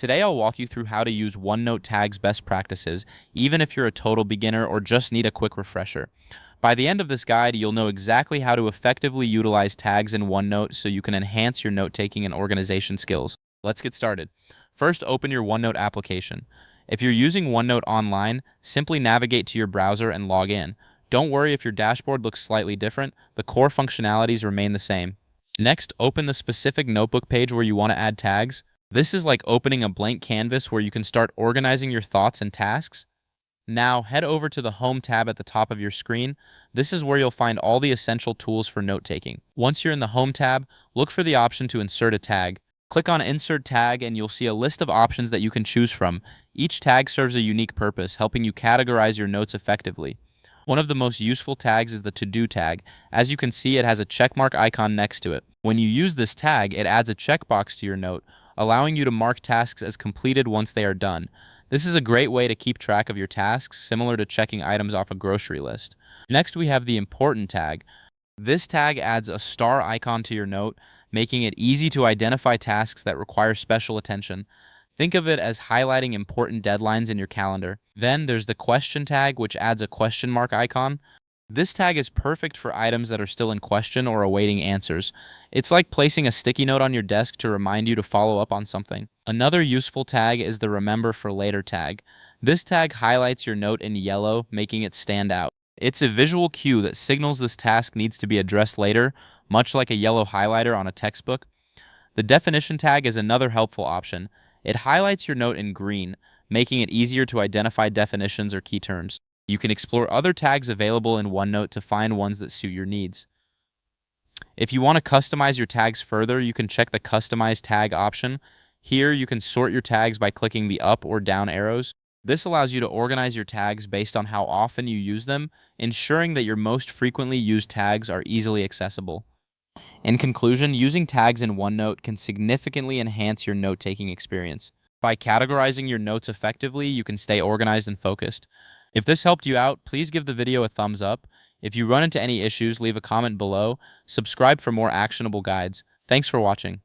Today I'll walk you through how to use OneNote tags best practices, even if you're a total beginner or just need a quick refresher. By the end of this guide, you'll know exactly how to effectively utilize tags in OneNote so you can enhance your note-taking and organization skills. Let's get started. First, open your OneNote application. If you're using OneNote online, simply navigate to your browser and log in. Don't worry if your dashboard looks slightly different, the core functionalities remain the same. Next, open the specific notebook page where you want to add tags. This is like opening a blank canvas where you can start organizing your thoughts and tasks. Now, head over to the Home tab at the top of your screen. This is where you'll find all the essential tools for note-taking. Once you're in the Home tab, look for the option to insert a tag. Click on Insert Tag and you'll see a list of options that you can choose from. Each tag serves a unique purpose, helping you categorize your notes effectively. One of the most useful tags is the To-Do tag. As you can see, it has a checkmark icon next to it. When you use this tag, it adds a checkbox to your note, allowing you to mark tasks as completed once they are done. This is a great way to keep track of your tasks, similar to checking items off a grocery list. Next, we have the Important tag. This tag adds a star icon to your note, making it easy to identify tasks that require special attention. Think of it as highlighting important deadlines in your calendar. Then there's the Question tag, which adds a question mark icon. This tag is perfect for items that are still in question or awaiting answers. It's like placing a sticky note on your desk to remind you to follow up on something. Another useful tag is the Remember for Later tag. This tag highlights your note in yellow, making it stand out. It's a visual cue that signals this task needs to be addressed later, much like a yellow highlighter on a textbook. The Definition tag is another helpful option. It highlights your note in green, making it easier to identify definitions or key terms. You can explore other tags available in OneNote to find ones that suit your needs. If you want to customize your tags further, you can check the Customize tag option. Here, you can sort your tags by clicking the up or down arrows. This allows you to organize your tags based on how often you use them, ensuring that your most frequently used tags are easily accessible. In conclusion, using tags in OneNote can significantly enhance your note-taking experience. By categorizing your notes effectively, you can stay organized and focused. If this helped you out, please give the video a thumbs up. If you run into any issues, leave a comment below. Subscribe for more actionable guides. Thanks for watching.